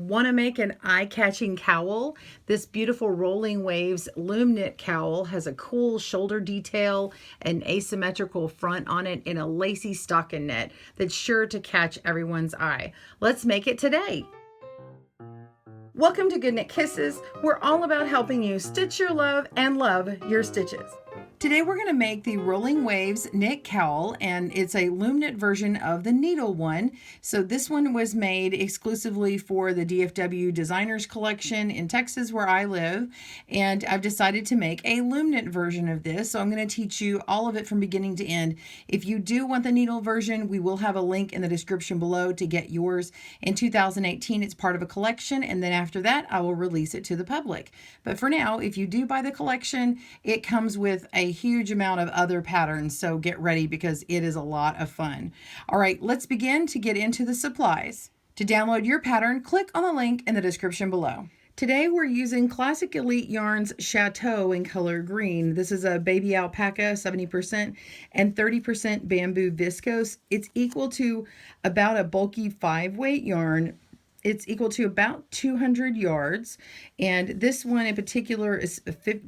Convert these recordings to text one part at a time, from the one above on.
Want to make an eye-catching cowl? This beautiful Rolling Waves Loom Knit Cowl has a cool shoulder detail and asymmetrical front on it in a lacy stockinette that's sure to catch everyone's eye. Let's make it today. Welcome to GoodKnit Kisses. We're all about helping you stitch your love and love your stitches. Today we're going to make the Rolling Waves Knit Cowl, and it's a loom knit version of the needle one. So this one was made exclusively for the DFW Designers Collection in Texas where I live, and I've decided to make a loom knit version of this. So I'm going to teach you all of it from beginning to end. If you do want the needle version, we will have a link in the description below to get yours. In 2018, it's part of a collection, and then after that, I will release it to the public. But for now, if you do buy the collection, it comes with a huge amount of other patterns, so get ready because it is a lot of fun. All right, let's begin to get into the supplies. To download your pattern, click on the link in the description below. Today we're using Classic Elite Yarns Chateau in color green. This is a baby alpaca, 70%, and 30% bamboo viscose. It's equal to about a bulky 5-weight yarn. It's equal to about 200 yards, and this one in particular is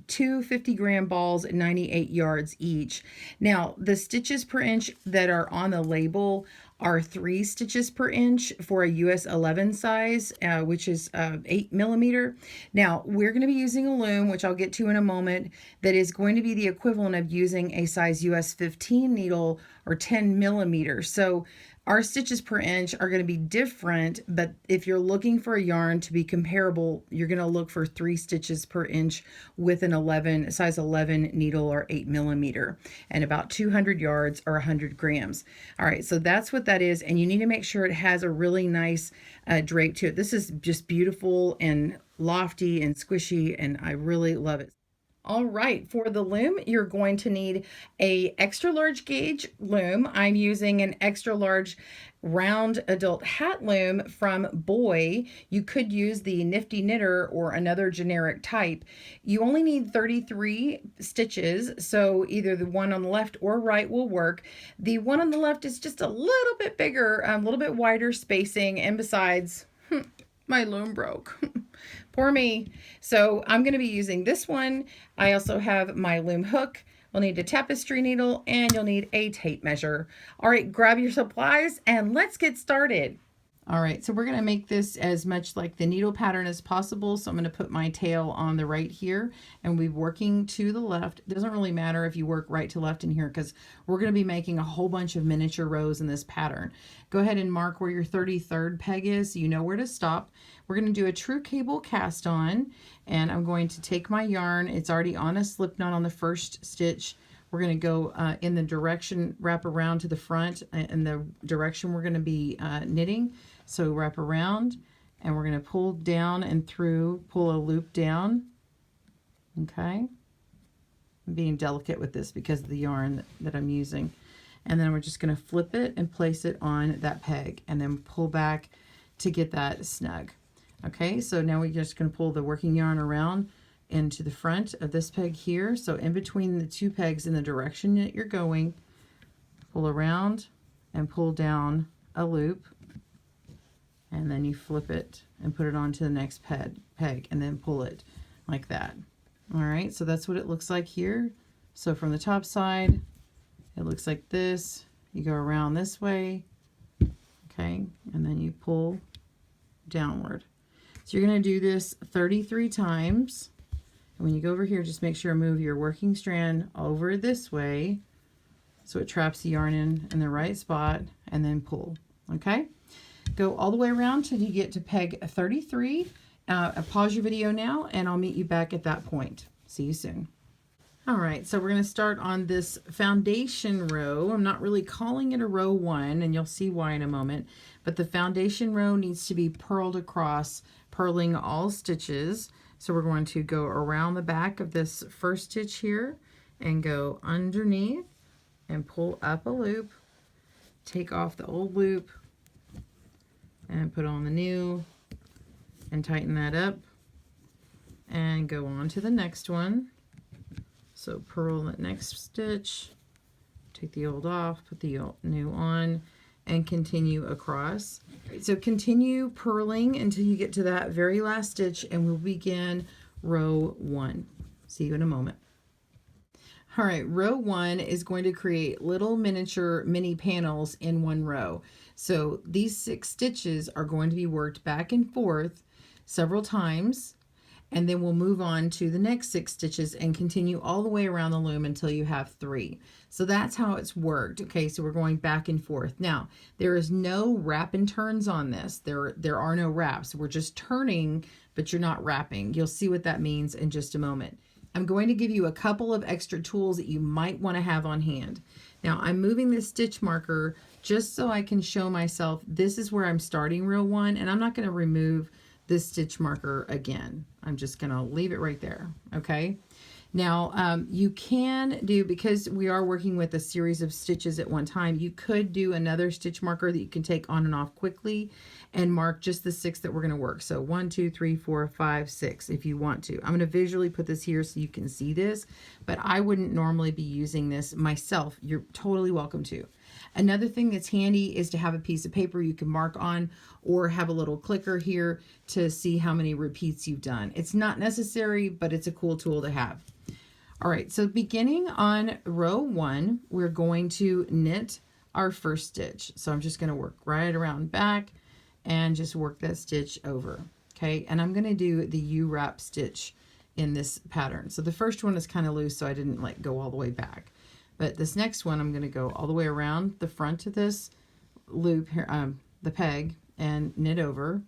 two 50-gram balls, 98 yards each. Now, the stitches per inch that are on the label are 3 stitches per inch for a US 11 size, which is 8 millimeter. Now, we're going to be using a loom, which I'll get to in a moment, that is going to be the equivalent of using a size US 15 needle or 10 millimeter. So our stitches per inch are going to be different, but if you're looking for a yarn to be comparable, you're going to look for 3 stitches per inch with an size 11 needle or 8 millimeter, and about 200 yards or 100 grams. All right, so that's what that is, and you need to make sure it has a really nice drape to it. This is just beautiful and lofty and squishy, and I really love it. All right, for the loom, you're going to need a extra large gauge loom. I'm using an extra large round adult hat loom from Boy. You could use the Nifty Knitter or another generic type. You only need 33 stitches, so either the one on the left or right will work. The one on the left is just a little bit bigger, a little bit wider spacing, and besides, my loom broke. Poor me. So I'm going to be using this one. I also have my loom hook. We'll need a tapestry needle, and you'll need a tape measure. All right, grab your supplies and let's get started. All right, so we're going to make this as much like the needle pattern as possible. So I'm going to put my tail on the right here, and we're working to the left. It doesn't really matter if you work right to left in here because we're going to be making a whole bunch of miniature rows in this pattern. Go ahead and mark where your 33rd peg is so you know where to stop. We're going to do a true cable cast on, and I'm going to take my yarn. It's already on a slip knot on the first stitch. We're going to go in the direction, wrap around to the front in the direction we're going to be knitting. So wrap around, and we're going to pull down and through, pull a loop down. Okay. I'm being delicate with this because of the yarn that I'm using. And then we're just going to flip it and place it on that peg, and then pull back to get that snug. Okay, so now we're just going to pull the working yarn around into the front of this peg here. So in between the 2 pegs in the direction that you're going, pull around and pull down a loop, and then you flip it and put it onto the next peg and then pull it like that. All right, so that's what it looks like here. So from the top side, it looks like this. You go around this way, okay, and then you pull downward. So you're going to do this 33 times. And when you go over here, just make sure to move your working strand over this way so it traps the yarn in the right spot, and then pull. Okay? Go all the way around till you get to peg 33. Pause your video now, and I'll meet you back at that point. See you soon. All right, so we're going to start on this foundation row. I'm not really calling it a row 1, and you'll see why in a moment, but the foundation row needs to be purled across, purling all stitches. So we're going to go around the back of this first stitch here and go underneath and pull up a loop, take off the old loop and put on the new, and tighten that up and go on to the next one. So purl that next stitch, take the old off, put the new on, and continue across. So continue purling until you get to that very last stitch, and we'll begin row 1. See you in a moment. All right, row 1 is going to create little miniature mini panels in one row. So these 6 stitches are going to be worked back and forth several times, and then we'll move on to the next 6 stitches and continue all the way around the loom until you have 3. So that's how it's worked. Okay, so we're going back and forth. Now, there is no wrap and turns on this. There are no wraps. We're just turning, but you're not wrapping. You'll see what that means in just a moment. I'm going to give you a couple of extra tools that you might want to have on hand. Now, I'm moving this stitch marker just so I can show myself this is where I'm starting row 1, and I'm not going to remove this stitch marker again. I'm just going to leave it right there. Okay. Now, you can do, because we are working with a series of stitches at one time, you could do another stitch marker that you can take on and off quickly and mark just the 6 that we're going to work. So 1, 2, 3, 4, 5, 6 if you want to. I'm going to visually put this here so you can see this, but I wouldn't normally be using this myself. You're totally welcome to. Another thing that's handy is to have a piece of paper you can mark on, or have a little clicker here to see how many repeats you've done. It's not necessary, but it's a cool tool to have. All right, so beginning on row 1, we're going to knit our first stitch. So I'm just going to work right around back and just work that stitch over. Okay, and I'm going to do the U-wrap stitch in this pattern. So the first one is kind of loose, so I didn't like go all the way back. But this next one, I'm going to go all the way around the front of this loop here, the peg, and knit over.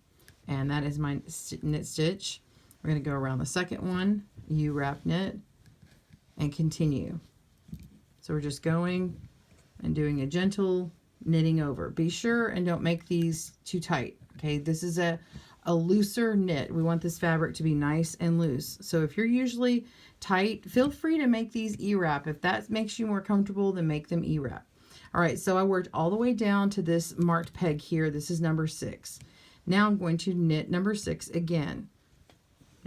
And that is my knit stitch. We're going to go around the second one, U-wrap knit, and continue. So we're just going and doing a gentle knitting over. Be sure and don't make these too tight. Okay, this is a looser knit. We want this fabric to be nice and loose. So if you're usually tight, feel free to make these E-wrap. If that makes you more comfortable, then make them E-wrap. All right, so I worked all the way down to this marked peg here. This is number 6. Now I'm going to knit number 6 again.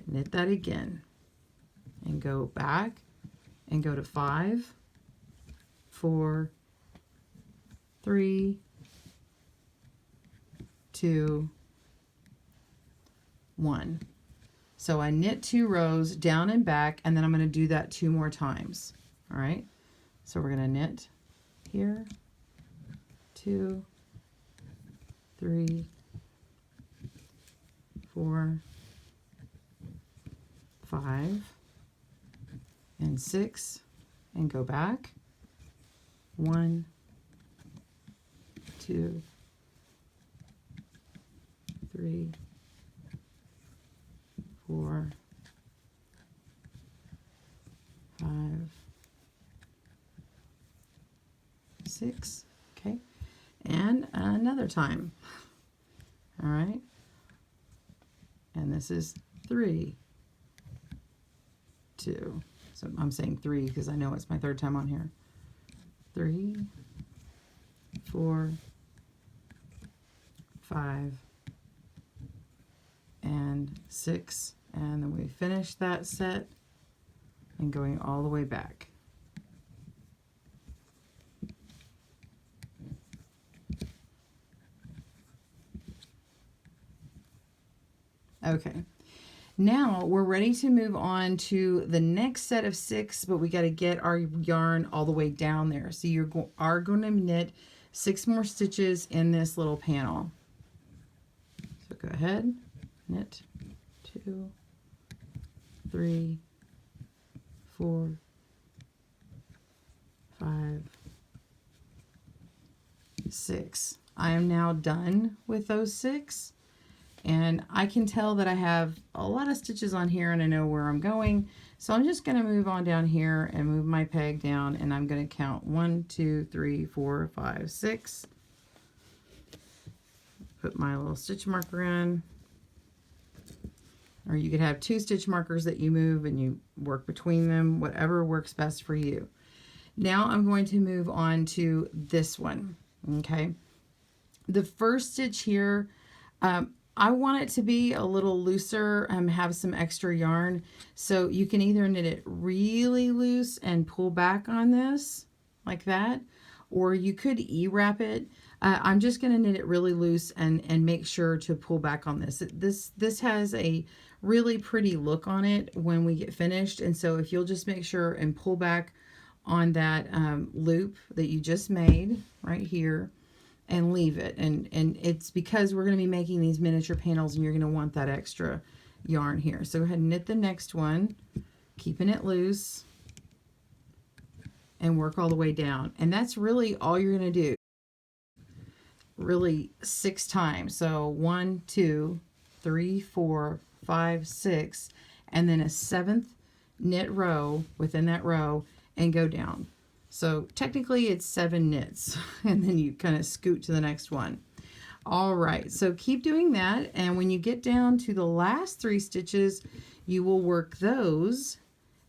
Knit that again. And go back and go to 5, 4, 3, 2, 1. So I knit 2 rows down and back, and then I'm going to do that 2 more times. All right, so we're going to knit here, 2, 3, 4, 5, and 6, and go back. 1, 2, 3, 4, 5, 6. Okay, and another time. All right, and this is 3, 2. So I'm saying 3 because I know it's my third time on here. 3, 4, 5, and 6. And then we finish that set and going all the way back. Okay. Now we're ready to move on to the next set of 6, but we got to get our yarn all the way down there. So you are going to knit 6 more stitches in this little panel. So go ahead, knit 2, 3, 4, 5, 6. I am now done with those 6. And I can tell that I have a lot of stitches on here and I know where I'm going. So I'm just going to move on down here and move my peg down, and I'm going to count 1, 2, 3, 4, 5, 6. Put my little stitch marker in. Or you could have 2 stitch markers that you move and you work between them, whatever works best for you. Now I'm going to move on to this one. Okay. The first stitch here, I want it to be a little looser, have some extra yarn. So you can either knit it really loose and pull back on this like that, or you could E-wrap it. I'm just going to knit it really loose and make sure to pull back on this. This has a really pretty look on it when we get finished. And so if you'll just make sure and pull back on that loop that you just made right here and leave it. And it's because we're going to be making these miniature panels and you're going to want that extra yarn here. So go ahead and knit the next one, keeping it loose, and work all the way down. And that's really all you're going to do. Really 6 times. So 1, 2, 3, 4, 5, 6, and then a 7th knit row within that row and go down. So technically it's 7 knits and then you kind of scoot to the next one. All right, so keep doing that, and when you get down to the last 3 stitches, you will work those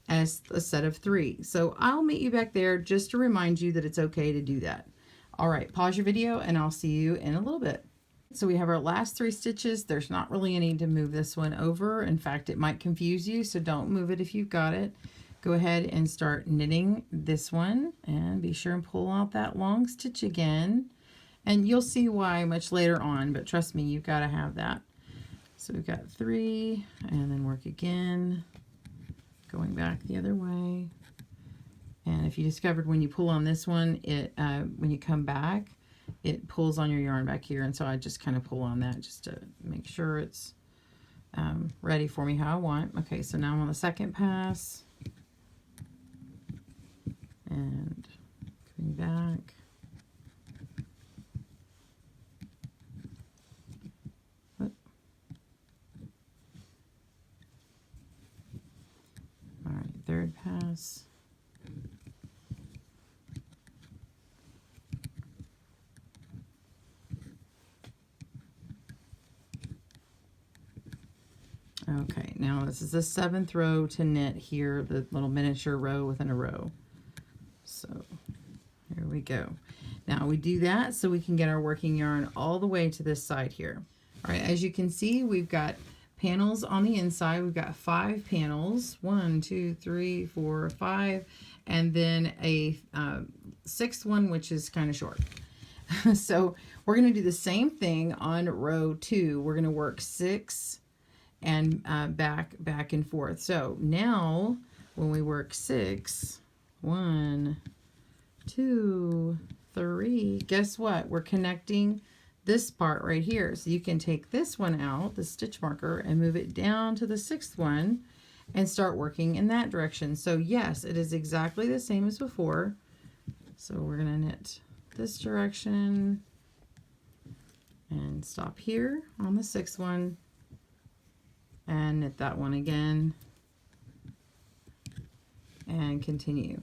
as a set of 3. So I'll meet you back there just to remind you that it's okay to do that. All right, pause your video and I'll see you in a little bit. So we have our last 3 stitches. There's not really any to move this one over. In fact, it might confuse you, so don't move it if you've got it. Go ahead and start knitting this one and be sure and pull out that long stitch again. And you'll see why much later on, but trust me, you've got to have that. So we've got 3 and then work again, going back the other way. And if you discovered when you pull on this one, it when you come back, it pulls on your yarn back here. And so I just kind of pull on that just to make sure it's ready for me how I want. Okay, so now I'm on the second pass. And coming back. All right, third pass. Okay, now this is the 7th row to knit here, the little miniature row within a row. So here we go. Now we do that so we can get our working yarn all the way to this side here. All right, as you can see, we've got panels on the inside. We've got 5 panels, 1, 2, 3, 4, 5, and then a 6th one, which is kind of short. So we're going to do the same thing on row 2. We're going to work 6 and back and forth. So now when we work 6, 1, 2, 3, guess what? We're connecting this part right here. So you can take this one out, the stitch marker, and move it down to the 6th one and start working in that direction. So yes, it is exactly the same as before. So we're going to knit this direction and stop here on the 6th one and knit that one again and continue.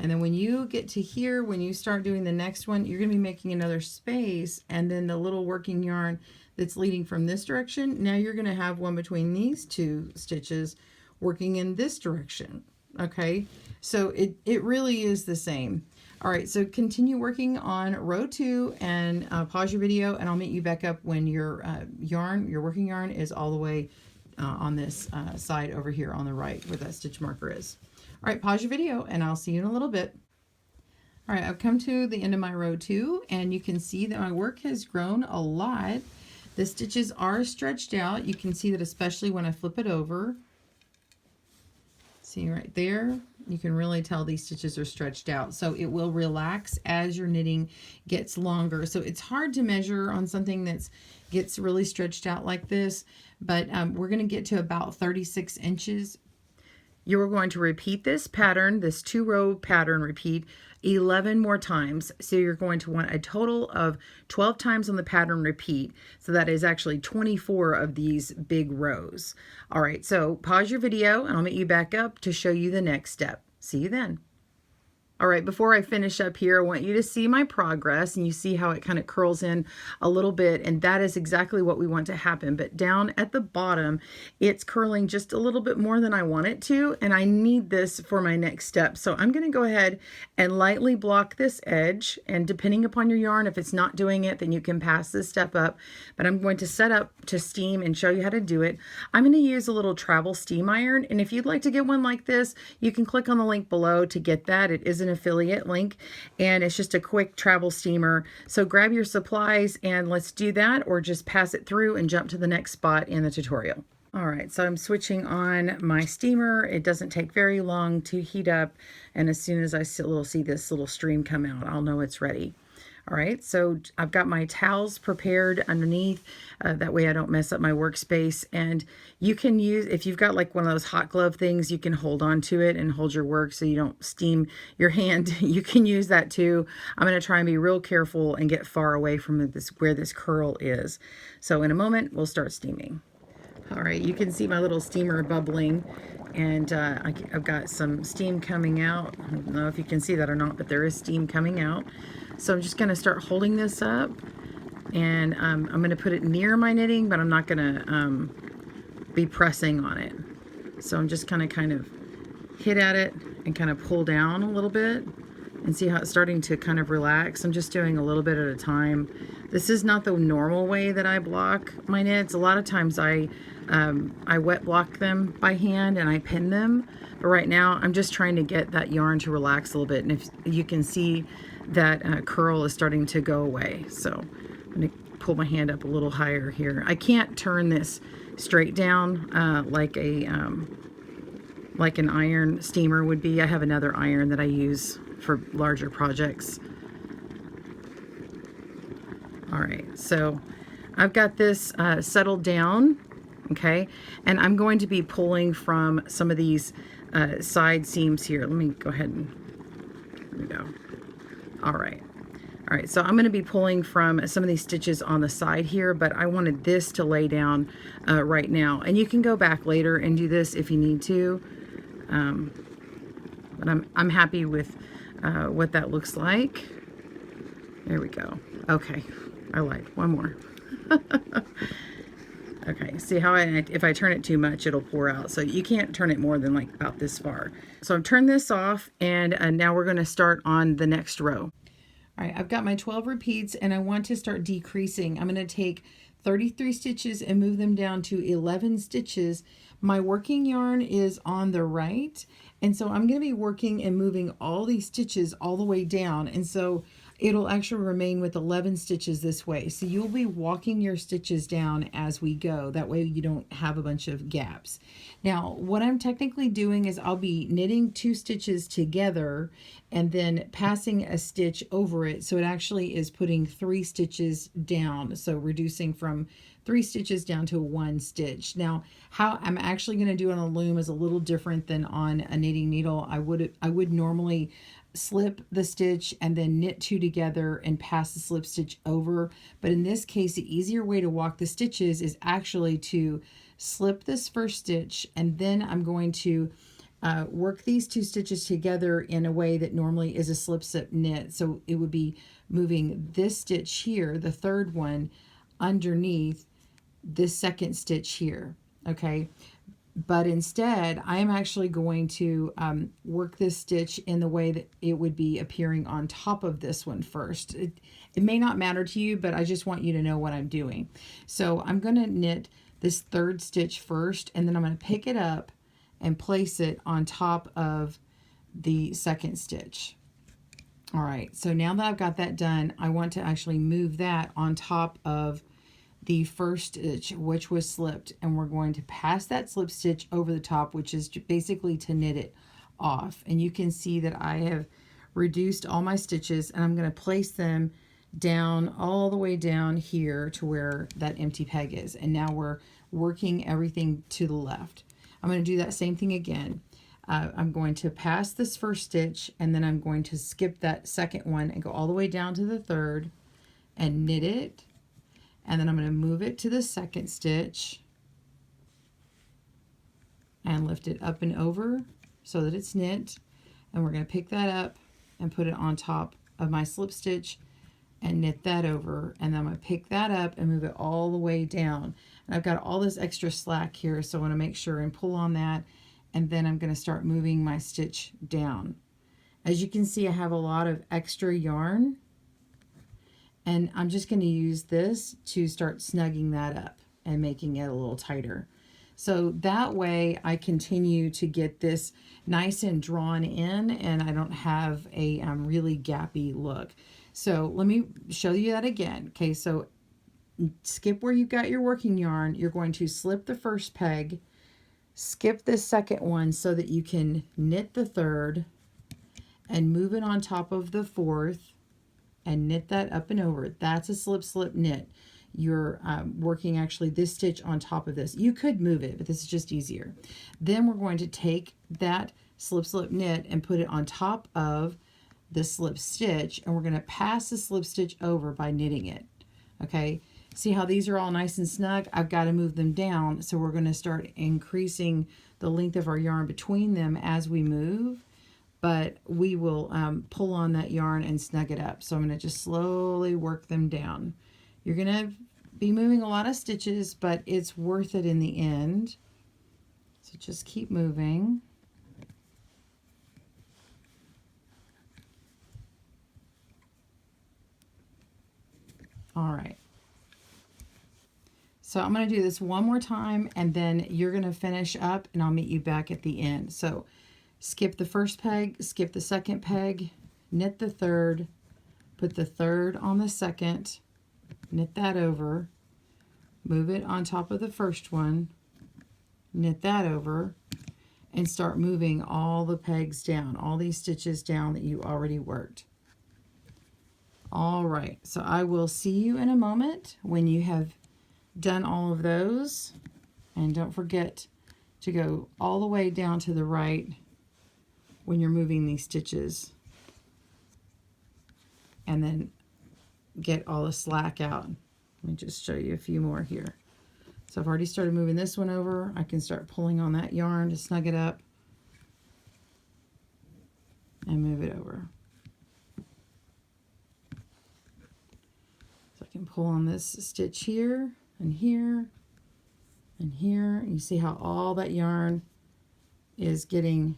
And then when you get to here, when you start doing the next one, you're going to be making another space, and then the little working yarn that's leading from this direction, now you're going to have one between these 2 stitches working in this direction. Okay, so it really is the same. All right, so continue working on row 2 and pause your video, and I'll meet you back up when your your working yarn is all the way on this side over here on the right where that stitch marker is. All right, pause your video and I'll see you in a little bit. All right, I've come to the end of my row 2 and you can see that my work has grown a lot. The stitches are stretched out. You can see that especially when I flip it over. See right there, you can really tell these stitches are stretched out. So it will relax as your knitting gets longer. So it's hard to measure on something that gets really stretched out like this, but we're going to get to about 36 inches. You are going to repeat this pattern, this 2-row pattern, repeat 11 more times. So you're going to want a total of 12 times on the pattern repeat. So that is actually 24 of these big rows. All right, so pause your video and I'll meet you back up to show you the next step. See you then. All right, before I finish up here, I want you to see my progress, and you see how it kind of curls in a little bit, and that is exactly what we want to happen. But down at the bottom, it's curling just a little bit more than I want it to, and I need this for my next step. So I'm going to go ahead and lightly block this edge, and depending upon your yarn, if it's not doing it, then you can pass this step up. But I'm going to set up to steam and show you how to do it. I'm going to use a little travel steam iron, and if you'd like to get one like this, you can click on the link below to get that. It is an an affiliate link, and it's just a quick travel steamer. So grab your supplies and let's do that, or just pass it through and jump to the next spot in the tutorial. All right, so I'm switching on my steamer. It doesn't take very long to heat up, and as soon as I see this little stream come out, I'll know it's ready. All right, so I've got my towels prepared underneath. That way I don't mess up my workspace. And you can use, if you've got like one of those hot glove things, you can hold on to it and hold your work so you don't steam your hand. You can use that too. I'm going to try and be real careful and get far away from this where this curl is. So in a moment, we'll start steaming. All right, you can see my little steamer bubbling, and I've got some steam coming out. I don't know if you can see that or not, but there is steam coming out. So I'm just going to start holding this up, and I'm going to put it near my knitting, but I'm not going to be pressing on it. So I'm just kind of hit at it and kind of pull down a little bit and see how it's starting to kind of relax. I'm just doing a little bit at a time. This is not the normal way that I block my knits. A lot of times I wet block them by hand and I pin them. But right now I'm just trying to get that yarn to relax a little bit. And if you can see that curl is starting to go away. So I'm going to pull my hand up a little higher here. I can't turn this straight down like an iron steamer would be. I have another iron that I use for larger projects. All right, so I've got this settled down, okay, and I'm going to be pulling from some of these side seams here. Let me go ahead and, here we go. All right, so I'm going to be pulling from some of these stitches on the side here, but I wanted this to lay down right now, and you can go back later and do this if you need to, but I'm happy with what that looks like. There we go. Okay, I lied. One more. Okay, see how if I turn it too much, it'll pour out. So you can't turn it more than like about this far. So I've turned this off, and now we're going to start on the next row. All right, I've got my 12 repeats, and I want to start decreasing. I'm going to take 33 stitches and move them down to 11 stitches. My working yarn is on the right, and so I'm going to be working and moving all these stitches all the way down, and so it'll actually remain with 11 stitches this way. So you'll be walking your stitches down as we go. That way you don't have a bunch of gaps. Now, what I'm technically doing is I'll be knitting 2 stitches together and then passing a stitch over it. So it actually is putting 3 stitches down. So reducing from 3 stitches down to 1 stitch. Now, how I'm actually going to do on a loom is a little different than on a knitting needle. I would normally slip the stitch and then knit 2 together and pass the slip stitch over. But in this case, the easier way to walk the stitches is actually to slip this first stitch, and then I'm going to work these 2 stitches together in a way that normally is a slip slip knit. So it would be moving this stitch here, the third one, underneath this second stitch here. Okay. But instead, I am actually going to work this stitch in the way that it would be appearing on top of this one first. It may not matter to you, but I just want you to know what I'm doing. So I'm going to knit this third stitch first, and then I'm going to pick it up and place it on top of the second stitch. All right, so now that I've got that done, I want to actually move that on top of the first stitch, which was slipped, and we're going to pass that slip stitch over the top, which is basically to knit it off. And you can see that I have reduced all my stitches, and I'm going to place them down all the way down here to where that empty peg is. And now we're working everything to the left. I'm going to do that same thing again. I'm going to pass this first stitch, and then I'm going to skip that second one and go all the way down to the third and knit it. And then I'm going to move it to the second stitch and lift it up and over so that it's knit. And we're going to pick that up and put it on top of my slip stitch and knit that over. And then I'm going to pick that up and move it all the way down. And I've got all this extra slack here, so I want to make sure and pull on that. And then I'm going to start moving my stitch down. As you can see, I have a lot of extra yarn. And I'm just going to use this to start snugging that up and making it a little tighter. So that way I continue to get this nice and drawn in, and I don't have a really gappy look. So let me show you that again. Okay, so skip where you've got your working yarn. You're going to slip the first peg, skip the second one so that you can knit the third, and move it on top of the fourth and knit that up and over. That's a slip slip knit. You're working actually this stitch on top of this. You could move it, but this is just easier. Then we're going to take that slip slip knit and put it on top of the slip stitch, and we're going to pass the slip stitch over by knitting it. Okay, see how these are all nice and snug? I've got to move them down, so we're going to start increasing the length of our yarn between them as we move, but we will pull on that yarn and snug it up. So I'm going to just slowly work them down. You're going to be moving a lot of stitches, but it's worth it in the end. So just keep moving. All right. So I'm going to do this one more time, and then you're going to finish up, and I'll meet you back at the end. So skip the first peg, skip the second peg, knit the third, put the third on the second, knit that over, move it on top of the first one, knit that over, and start moving all the pegs down, all these stitches down that you already worked. All right, so I will see you in a moment when you have done all of those, and don't forget to go all the way down to the right when you're moving these stitches, and then get all the slack out. Let me just show you a few more here. So I've already started moving this one over. I can start pulling on that yarn to snug it up and move it over. So I can pull on this stitch here and here and here. You see how all that yarn is getting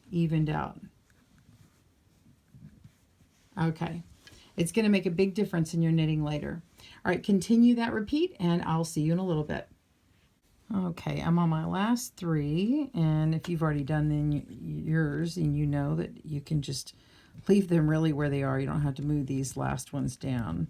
evened out. Okay, it's going to make a big difference in your knitting later. All right, continue that repeat, and I'll see you in a little bit. Okay, I'm on my last three, and if you've already done yours, and you know that you can just leave them really where they are. You don't have to move these last ones down.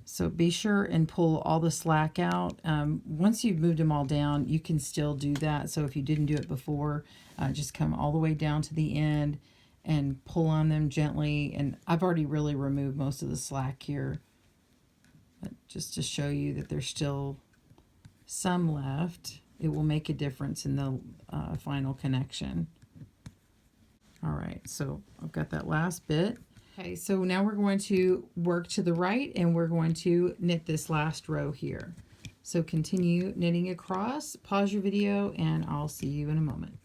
So be sure and pull all the slack out. Once you've moved them all down, you can still do that. So if you didn't do it before, just come all the way down to the end and pull on them gently. And I've already really removed most of the slack here, but just to show you that there's still some left. It will make a difference in the final connection. All right, so I've got that last bit. Okay, so now we're going to work to the right, and we're going to knit this last row here. So continue knitting across, pause your video, and I'll see you in a moment.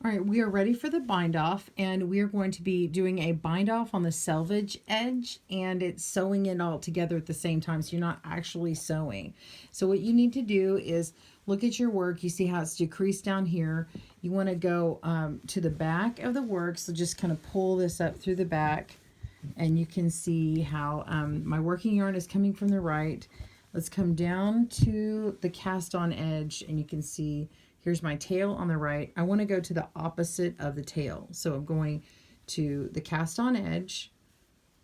All right, we are ready for the bind off, and we are going to be doing a bind off on the selvage edge, and it's sewing it all together at the same time, so you're not actually sewing. So what you need to do is look at your work. You see how it's decreased down here. You want to go to the back of the work, so just kind of pull this up through the back, and you can see how my working yarn is coming from the right. Let's come down to the cast on edge, and you can see here's my tail on the right. I want to go to the opposite of the tail. So I'm going to the cast on edge.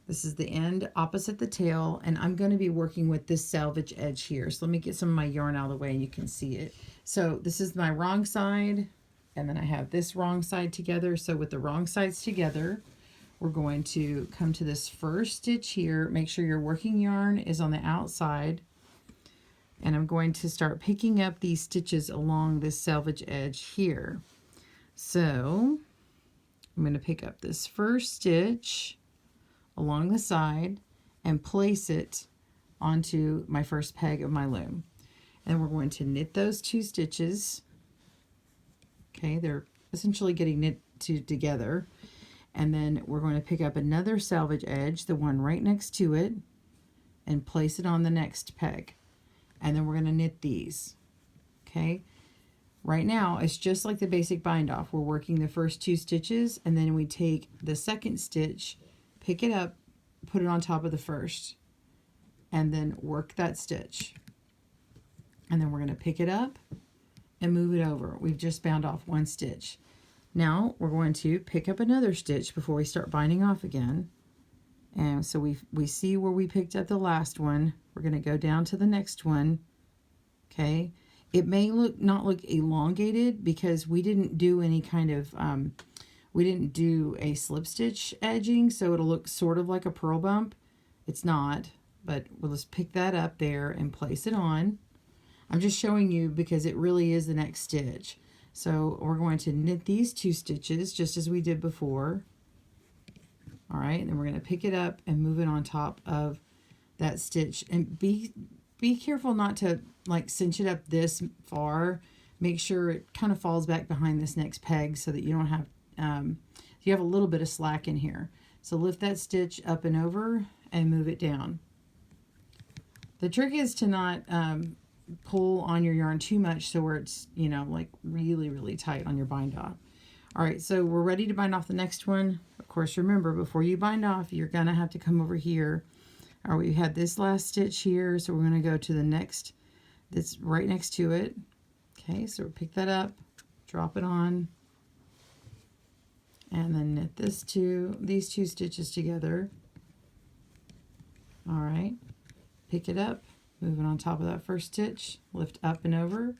This is the end opposite the tail, and I'm going to be working with this selvage edge here. So let me get some of my yarn out of the way and you can see it. So this is my wrong side, and then I have this wrong side together. So with the wrong sides together, we're going to come to this first stitch here. Make sure your working yarn is on the outside. And I'm going to start picking up these stitches along this selvage edge here. So I'm going to pick up this first stitch along the side and place it onto my first peg of my loom. And we're going to knit those two stitches. Okay, they're essentially getting knit together. And then we're going to pick up another selvage edge, the one right next to it, and place it on the next peg. And then we're going to knit these. Okay, right now it's just like the basic bind off. We're working the first two stitches, and then we take the second stitch, pick it up, put it on top of the first, and then work that stitch. And then we're going to pick it up and move it over. We've just bound off one stitch. Now we're going to pick up another stitch before we start binding off again. And so we see where we picked up the last one. We're going to go down to the next one. Okay. It may not look elongated because we didn't do any kind of, we didn't do a slip stitch edging, so it'll look sort of like a purl bump. It's not, but we'll just pick that up there and place it on. I'm just showing you because it really is the next stitch. So we're going to knit these 2 stitches just as we did before. All right, and then we're going to pick it up and move it on top of that stitch. And be careful not to like cinch it up this far. Make sure it kind of falls back behind this next peg so that you don't have, you have a little bit of slack in here. So lift that stitch up and over and move it down. The trick is to not pull on your yarn too much so where it's, you know, like really tight on your bind off. All right, so we're ready to bind off the next one. Of course, remember, before you bind off, you're gonna have to come over here. All right, we had this last stitch here, so we're gonna go to the next that's right next to it. Okay, so we'll pick that up, drop it on, and then knit these 2 stitches together. All right, pick it up, move it on top of that first stitch, lift up and over,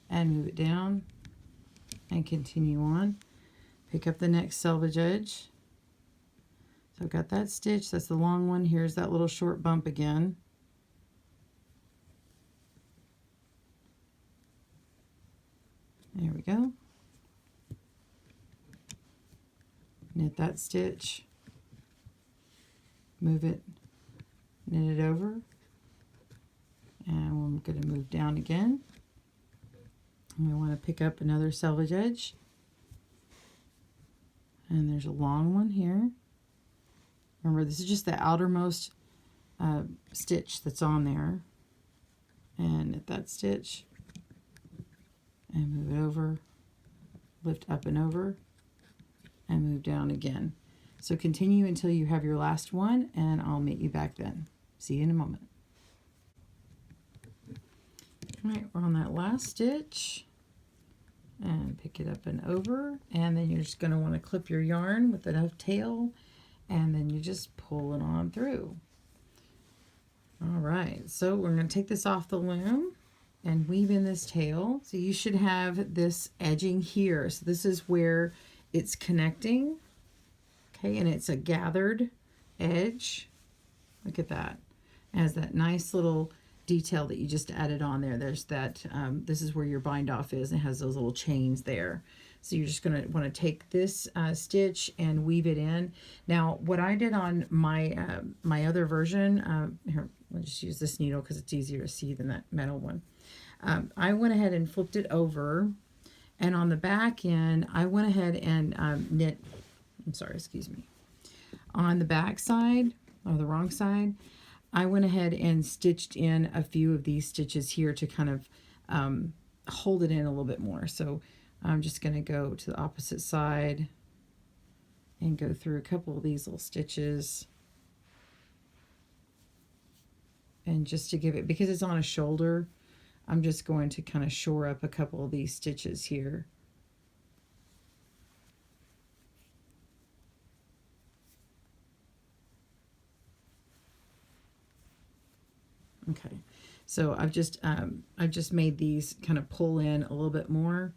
and move it down, and continue on. Pick up the next selvage edge. So I've got that stitch, that's the long one. Here's that little short bump again. There we go. Knit that stitch, move it, knit it over, and we're going to move down again. And we want to pick up another selvage edge, and there's a long one here. Remember, this is just the outermost stitch that's on there, and knit that stitch and move it over, lift up and over, and move down again. So continue until you have your last one, and I'll meet you back then. See you in a moment. All right, we're on that last stitch, and pick it up and over, and then you're just going to want to clip your yarn with enough tail, and then you just pull it on through. All right, so we're going to take this off the loom and weave in this tail. So you should have this edging here. So this is where it's connecting. Okay, and it's a gathered edge. Look at that. It has that nice little detail that you just added on there. There's that, this is where your bind off is, and it has those little chains there. So you're just going to want to take this stitch and weave it in. Now, what I did on my my other version, here, I'll just use this needle because it's easier to see than that metal one. I went ahead and flipped it over, and on the back end, I went ahead and knit, I'm sorry, excuse me. On the back side, or the wrong side, I went ahead and stitched in a few of these stitches here to kind of hold it in a little bit more. So I'm just going to go to the opposite side and go through a couple of these little stitches. And just to give it, because it's on a shoulder, I'm just going to kind of shore up a couple of these stitches here. Okay, so I've just made these kind of pull in a little bit more,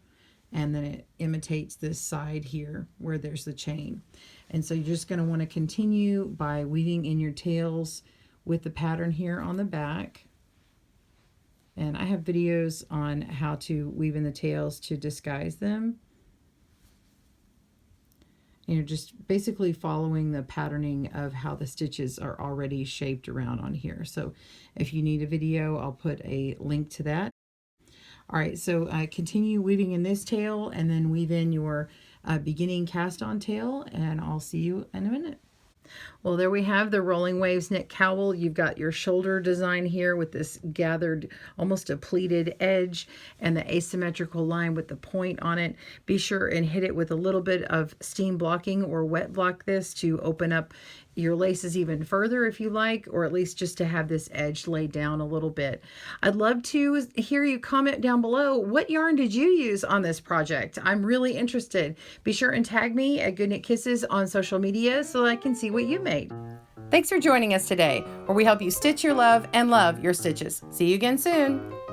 and then it imitates this side here where there's the chain. And so you're just going to want to continue by weaving in your tails with the pattern here on the back. And I have videos on how to weave in the tails to disguise them. And you're just basically following the patterning of how the stitches are already shaped around on here. So if you need a video, I'll put a link to that. All right, so continue weaving in this tail and then weave in your beginning cast on tail, and I'll see you in a minute. Well, there we have the Rolling Waves Knit Cowl. You've got your shoulder design here with this gathered, almost a pleated edge, and the asymmetrical line with the point on it. Be sure and hit it with a little bit of steam blocking or wet block this to open up your laces even further if you like, or at least just to have this edge laid down a little bit. I'd love to hear you comment down below. What yarn did you use on this project? I'm really interested. Be sure and tag me at GoodKnit Kisses on social media so I can see what you made. Thanks for joining us today, where we help you stitch your love and love your stitches. See you again soon.